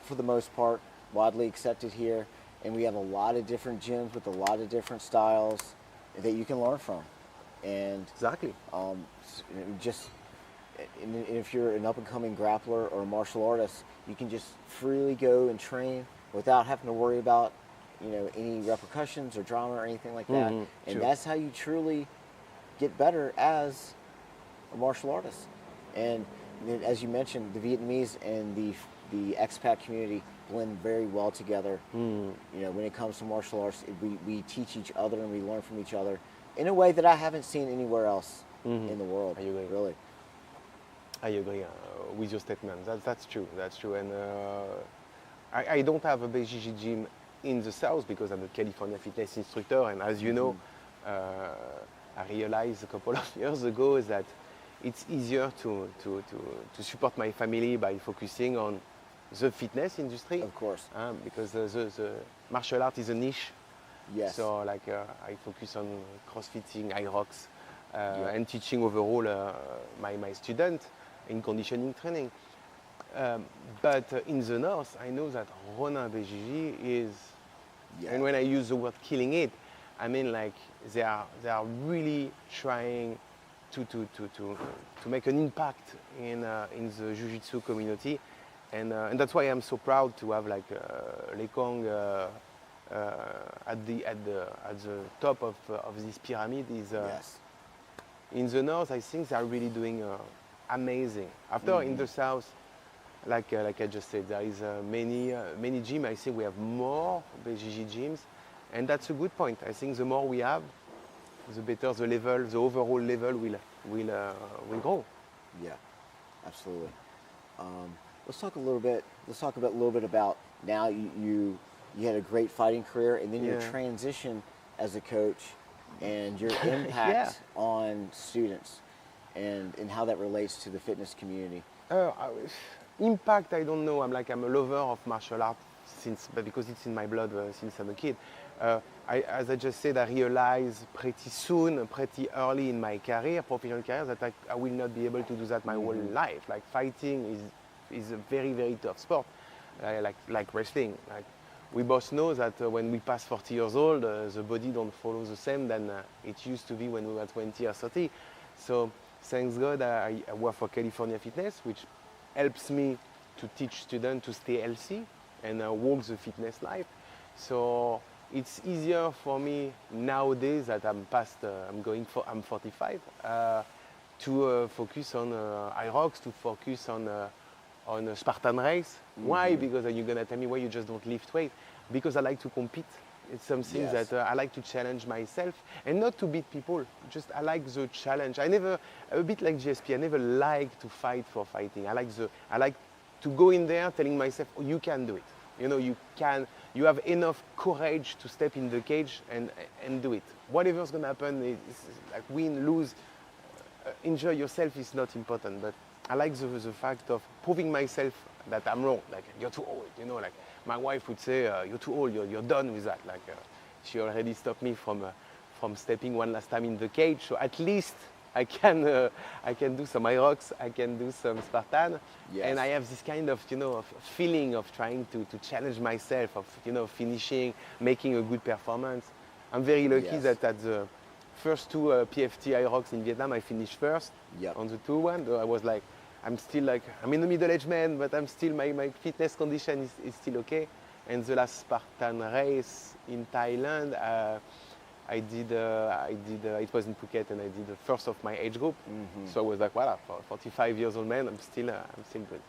for the most part, widely accepted here, and we have a lot of different gyms with a lot of different styles that you can learn from. And Exactly. And if you're an up-and-coming grappler or a martial artist, you can just freely go and train without having to worry about any repercussions or drama or anything like that. And that's how you truly get better as a martial artist. And as you mentioned, the Vietnamese and the expat community blend very well together. When it comes to martial arts, we teach each other and we learn from each other in a way that I haven't seen anywhere else in the world. I agree. Really. I agree with your statement. That's true. That's true. And I don't have a BJJ gym in the South because I'm a California fitness instructor. And as you know, I realized a couple of years ago that it's easier to support my family by focusing on the fitness industry. Of course. Because the martial art is a niche. Yes. So I focus on crossfitting, IROX, and teaching overall my students in conditioning training. But in the north, I know that Ronin BJJ is, and when I use the word killing it, I mean they are really trying to make an impact in the jiu-jitsu community, and that's why I'm so proud to have Lepont at the top of this pyramid. In the north, I think they are really doing amazing. After in the south, like I just said, there is many gyms. I think we have more BJJ gyms, and that's a good point. I think the more we have, the better the level, the overall level will grow. Yeah, absolutely. Let's talk a little bit about now you had a great fighting career, and then your transition as a coach and your impact on students and how that relates to the fitness community. Impact, I don't know. I'm a lover of martial art because it's in my blood since I'm a kid. As I just said, I realized pretty early in my professional career, that I will not be able to do that my whole life. Like fighting is a very, very tough sport, like wrestling. We both know that when we pass 40 years old, the body don't follow the same than it used to be when we were 20 or 30. So thanks God, I work for California Fitness, which helps me to teach students to stay healthy and walk the fitness life. So it's easier for me nowadays that I'm 45, to focus on IROX, to focus on a Spartan race. Why? Because you're gonna tell me why you just don't lift weight. Because I like to compete. It's something that I like to challenge myself, and not to beat people. Just I like the challenge. A bit like GSP. I never like to fight for fighting. I like to go in there telling myself, oh, you can do it. You can. You have enough courage to step in the cage and do it. Whatever's gonna happen, it's like win, lose, injure yourself is not important. But I like the fact of proving myself that I'm wrong. Like, you're too old. Like my wife would say, you're too old. You're done with that. She already stopped me from stepping one last time in the cage. So at least I can do some IROX, I can do some Spartan, and I have this kind of of feeling of trying to challenge myself, of finishing, making a good performance. I'm very lucky that at the first two PFT IROX in Vietnam, I finished first on the 2-1. I was I'm in the middle-aged man, but I'm still my fitness condition is still okay. And the last Spartan race in Thailand, I did it was in Phuket, and I did the first of my age group. So I was like, voilà, for 45 years old man, I'm still good.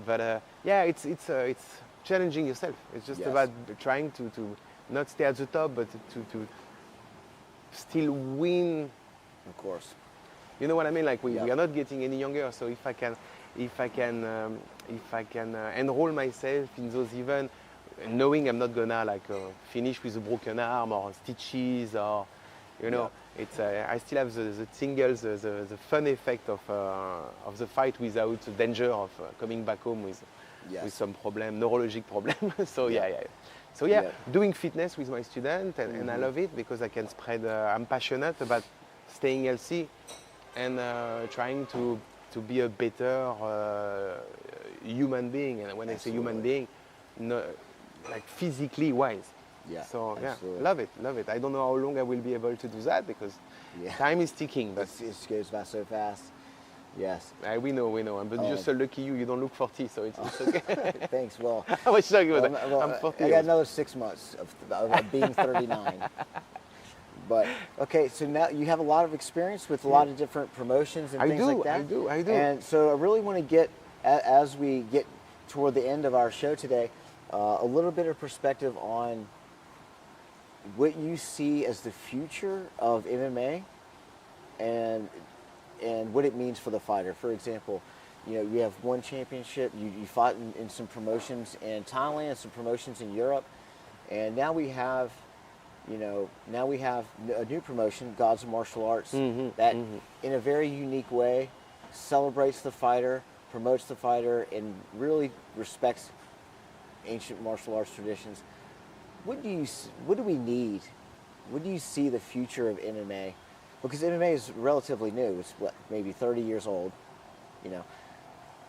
But it's challenging yourself. It's just about trying to not stay at the top, but to still win. Of course. You know what I mean? We are not getting any younger. So if I can enroll myself in those events, knowing I'm not gonna finish with a broken arm or stitches, or You know, it's I still have the tingles, the fun effect of the fight without the danger of coming back home with some problem, neurologic problem. So So doing fitness with my student, and I love it because I can spread. I'm passionate about staying healthy and trying to be a better human being. And when I say human being, no, like physically wise. Yeah. So absolutely. love it. I don't know how long I will be able to do that because time is ticking. But it goes by so fast. Yes. We know. But you're so lucky you don't look 40, so it's okay. Thanks. Well, I was talking about that. I'm 40. I got another 6 months of being 39. But okay, so now you have a lot of experience with a lot of different promotions and things like that. I do. And so I really want to get, as we get toward the end of our show today, a little bit of perspective on what you see as the future of MMA and what it means for the fighter. For example, you have one championship, you fought in some promotions in Thailand, some promotions in Europe, and now we have a new promotion, Gods of Martial Arts, that in a very unique way celebrates the fighter, promotes the fighter, and really respects ancient martial arts traditions. What do we need? What do you see the future of MMA? Because MMA is relatively new. It's maybe 30 years old,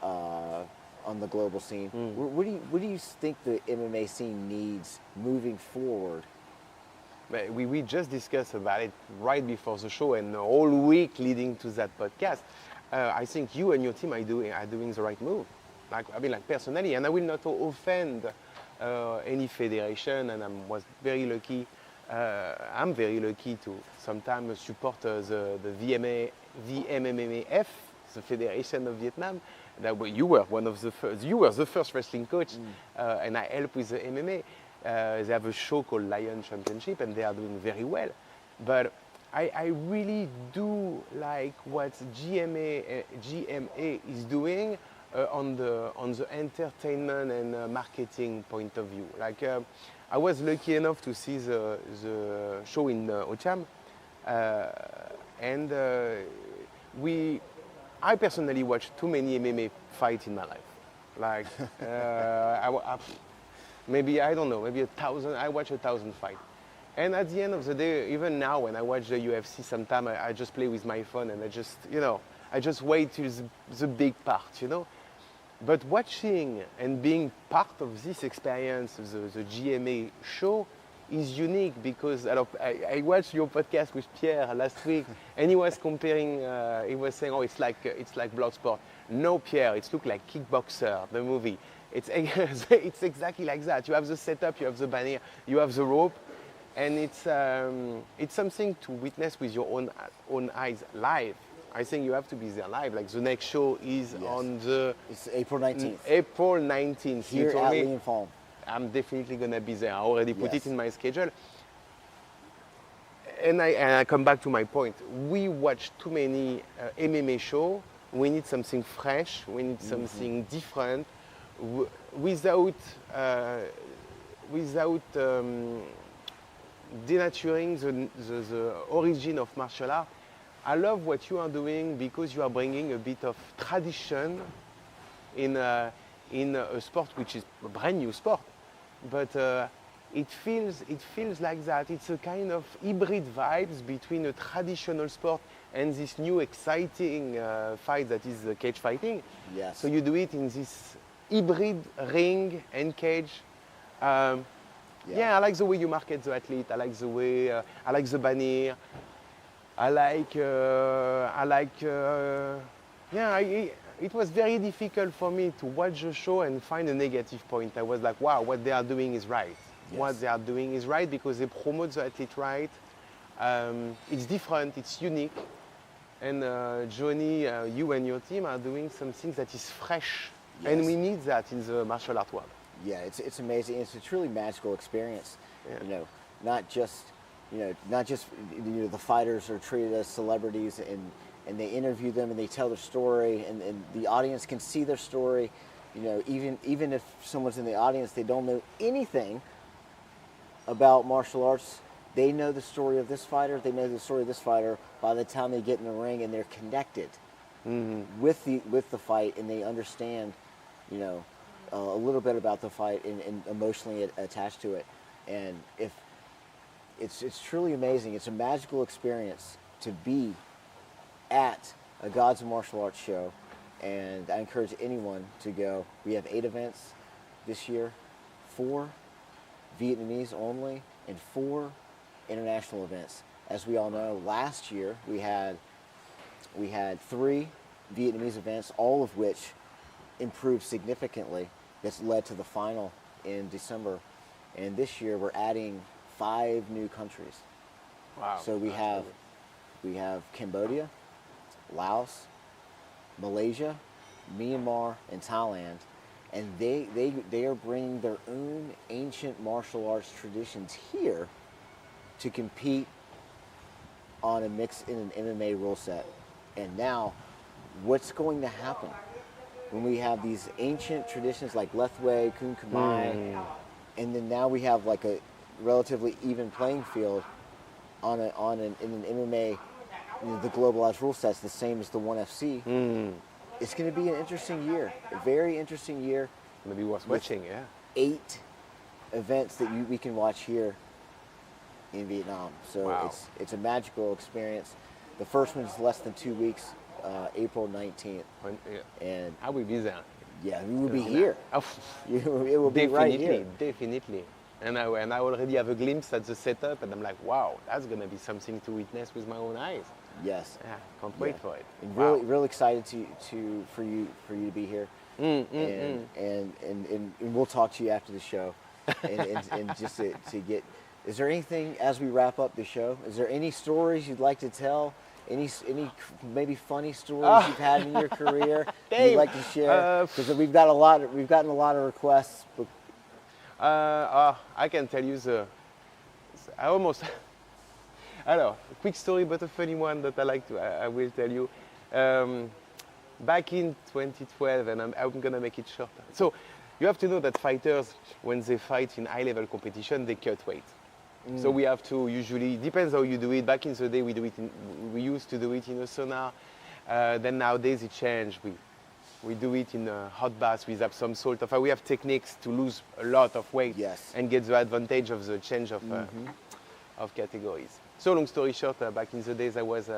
on the global scene. What do you think the MMA scene needs moving forward? We just discussed about it right before the show and all week leading to that podcast. I think you and your team are doing the right move. Like personally, and I will not offend any federation, and I'm very lucky to sometimes support the VMMAF, the Federation of Vietnam. You were the first wrestling coach, and I help with the MMA. They have a show called Lion Championship, and they are doing very well. But I really do like what GMA is doing on the entertainment and marketing point of view. Like I was lucky enough to see the show in Otiam, and I personally watched too many MMA fights in my life. Like maybe 1,000. I watch 1,000 fights. And at the end of the day, even now when I watch the UFC, sometimes I just play with my phone and I just wait till the big part, But watching and being part of this experience, the GMA show, is unique because I watched your podcast with Pierre last week, and he was comparing. He was saying, "Oh, it's like Bloodsport." No, Pierre, it looks like Kickboxer, the movie. It's exactly like that. You have the setup, you have the banner, you have the rope, and it's something to witness with your own eyes live. I think you have to be there live. Like the next show is on It's April 19th. April 19th. Here at Lepont. I'm definitely gonna be there. I already put it in my schedule. And I come back to my point. We watch too many MMA shows. We need something fresh. We need something different, without denaturing the origin of martial art. I love what you are doing because you are bringing a bit of tradition in a sport which is a brand new sport, but it feels like that. It's a kind of hybrid vibes between a traditional sport and this new exciting fight that is cage fighting. Yes. So you do it in this hybrid ring and cage. I like the way you market the athlete. I like the way I like the banner. It was very difficult for me to watch the show and find a negative point. I was like, wow, what they are doing is right. Yes. What they are doing is right because they promote the athlete right. It's different, it's unique. And Johnny, you and your team are doing something that is fresh. Yes. And we need that in the martial art world. Yeah, it's amazing. It's a truly magical experience. Yeah. Not just the fighters are treated as celebrities and they interview them and they tell their story and the audience can see their story. Even if someone's in the audience, they don't know anything about martial arts, they know the story of this fighter, they know the story of this fighter. By the time they get in the ring and they're connected with the fight, and they understand, you know, a little bit about the fight and emotionally attached to it. And if it's truly amazing. It's a magical experience to be at a Gods of Martial Arts show, and I encourage anyone to go. We have 8 events this year, 4 Vietnamese only, and 4 international events. As we all know, last year we had 3 Vietnamese events, all of which improved significantly. That's led to the final in December, and this year we're adding 5 new countries. Wow! So we have Cambodia, Laos, Malaysia, Myanmar, and Thailand, and they are bringing their own ancient martial arts traditions here to compete on in an MMA rule set. And now, what's going to happen when we have these ancient traditions like Lethwei, Kun Khmer, and then now we have like a relatively even playing field in an MMA, the globalized rule set's the same as the 1FC. It's going to be an interesting year, a very interesting year. Maybe worth watching, yeah. 8 events that we can watch here in Vietnam. So wow. it's a magical experience. The first one's less than 2 weeks, April 19th. And I will be there. Yeah, we will be here. It will be definitely, right here. Definitely. And I already have a glimpse at the setup, and I'm like, wow, that's gonna be something to witness with my own eyes. Yes. Yeah, can't wait for it. And wow. really excited for you to be here. And we'll talk to you after the show, and just to get. Is there anything as we wrap up the show? Is there any stories you'd like to tell? Any maybe funny stories you've had in your career you'd like to share? Because we've gotten a lot of requests. I can tell you I almost. I don't know, a quick story, but a funny one that I will tell you. Back in 2012, and I'm gonna make it shorter. So you have to know that fighters, when they fight in high-level competition, they cut weight. So we have to usually, depends how you do it. Back in the day, we used to do it in a sauna. Then nowadays it changed. We do it in a hot bath with some sort of. We have techniques to lose a lot of weight and get the advantage of the change of categories. So long story short, back in the days, I was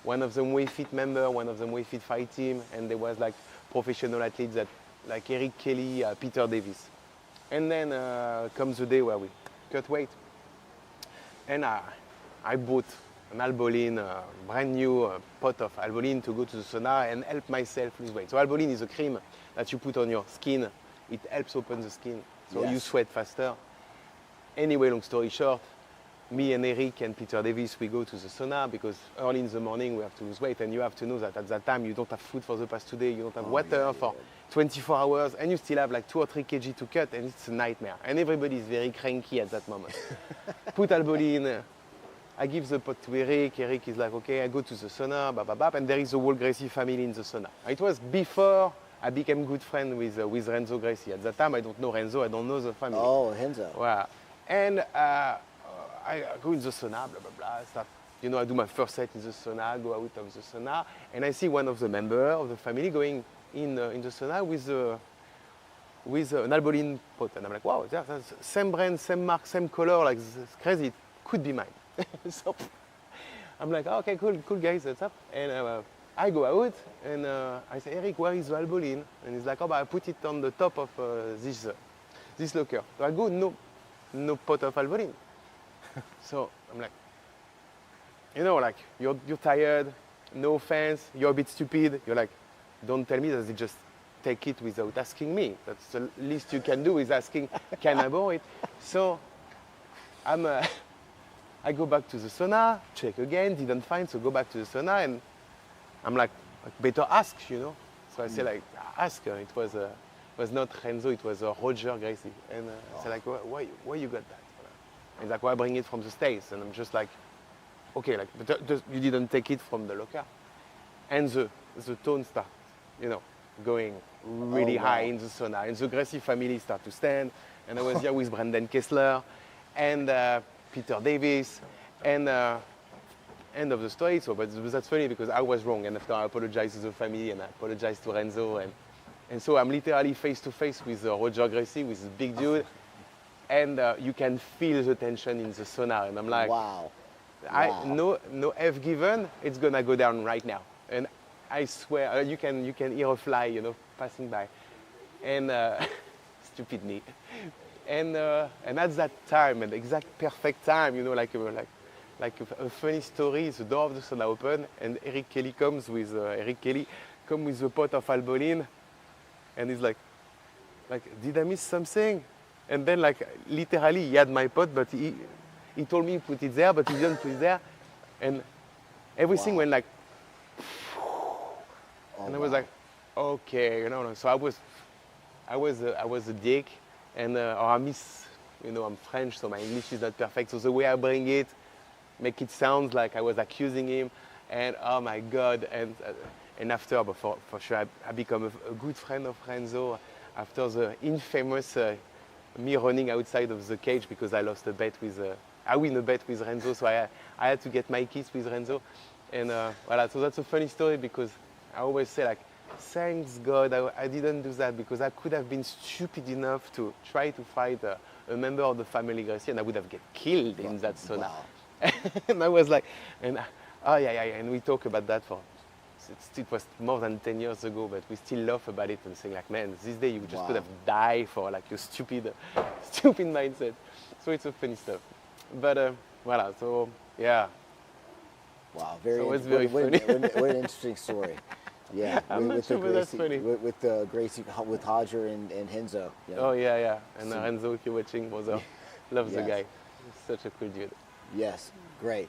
one of the Muay Fit member, one of the Muay Fit fight team, and there was like professional athletes like Eric Kelly, Peter Davis. And then comes the day where we cut weight. And I bought an Albolene, a brand new pot of Albolene to go to the sauna and help myself lose weight. So Albolene is a cream that you put on your skin. It helps open the skin, so you sweat faster. Anyway, long story short, me and Eric and Peter Davis, we go to the sauna because early in the morning we have to lose weight, and you have to know that at that time you don't have food for the past 2 days, you don't have water for 24 hours, and you still have like 2 or 3 kg to cut, and it's a nightmare. And everybody is very cranky at that moment. Put Albolene, I give the pot to Eric. Eric is like, okay, I go to the sauna, and there is a whole Gracie family in the sauna. It was before I became good friend with Renzo Gracie. At that time, I don't know Renzo, I don't know the family. Oh, Renzo. Wow. And I go in the sauna, I start, I do my first set in the sauna, go out of the sauna, and I see one of the members of the family going in the sauna with an Albolene pot. And I'm like, wow, that's same brand, same mark, same color, like it's crazy, it could be mine. So I'm like, okay, cool guys, that's up. And I go out and I say, Eric, where is the Albolene? And he's like, I put it on the top of this locker. So I go, no pot of Albolene. So I'm like, you're tired, no offense, you're a bit stupid. You're like, don't tell me that they just take it without asking me. That's the least you can do is asking, can I borrow it? So I go back to the sauna, check again, didn't find, so go back to the sauna, and I'm like better ask, So I say ask. It was not Renzo, it was Roger Gracie. And I say why you got that? And he's like, I bring it from the States. And I'm just like, okay, but you didn't take it from the locker. And the tone starts, going really high in the sauna. And the Gracie family start to stand. And I was here with Brandon Kessler. And Peter Davis, and end of the story. So, but that's funny because I was wrong, and after I apologized to the family and I apologized to Renzo, and so I'm literally face to face with Roger Gracie, with this big dude, and you can feel the tension in the sauna, and I'm like, wow. No F given, it's gonna go down right now, and I swear you can hear a fly, you know, passing by, and stupid me, and at that time, at the exact perfect time, you know, like a funny story, the door of the sauna open, and Eric Kelly comes with a pot of Albolin, and he's like, did I miss something? And then like literally he had my pot, but he told me to put it there, but he didn't put it there, and everything went like, and I was like, okay, you know. So I was a dick, and or I miss, you know, I'm French, so my English is not perfect. So the way I bring it, make it sound like I was accusing him, and oh my God, and after, but for sure, I become a good friend of Renzo after the infamous me running outside of the cage because I lost a bet with, I win a bet with Renzo, so I had to get my kiss with Renzo, and voilà. So that's a funny story because I always say like, thanks God I didn't do that because I could have been stupid enough to try to fight a member of the family Gracie, and I would have get killed in that sauna. Wow. And I was like, and and we talk about that for, it was more than 10 years ago, but we still laugh about it and saying like, man, this day you just could have died for like your stupid mindset. So it's a funny stuff. But voilà, so yeah. Wow, very funny. What an interesting story. Yeah, I'm not sure, but that's funny. With Gracie, with Hodger and Henzo. You know? Oh yeah. And Renzo, if you're watching, loves the guy. He's such a cool dude. Yes, great.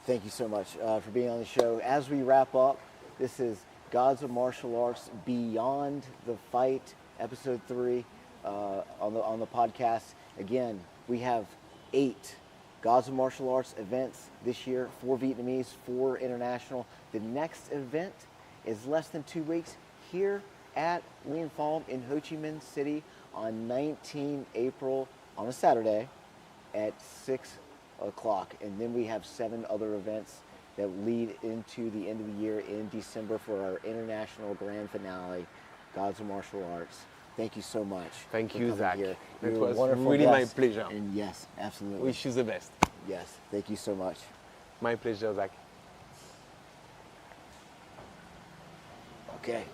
Thank you so much for being on the show. As we wrap up, this is Gods of Martial Arts Beyond the Fight, episode 3 on the podcast. Again, we have 8 Gods of Martial Arts events this year, 4 Vietnamese, 4 international. The next event is less than 2 weeks here at Nguyen Phuong in Ho Chi Minh City on 19 April on a Saturday at 6 o'clock. And then we have 7 other events that lead into the end of the year in December for our international grand finale, Gods of Martial Arts. Thank you so much. Thank you, Zach. It was really my pleasure. And yes, absolutely. Wish you the best. Yes, thank you so much. My pleasure, Zach. Okay.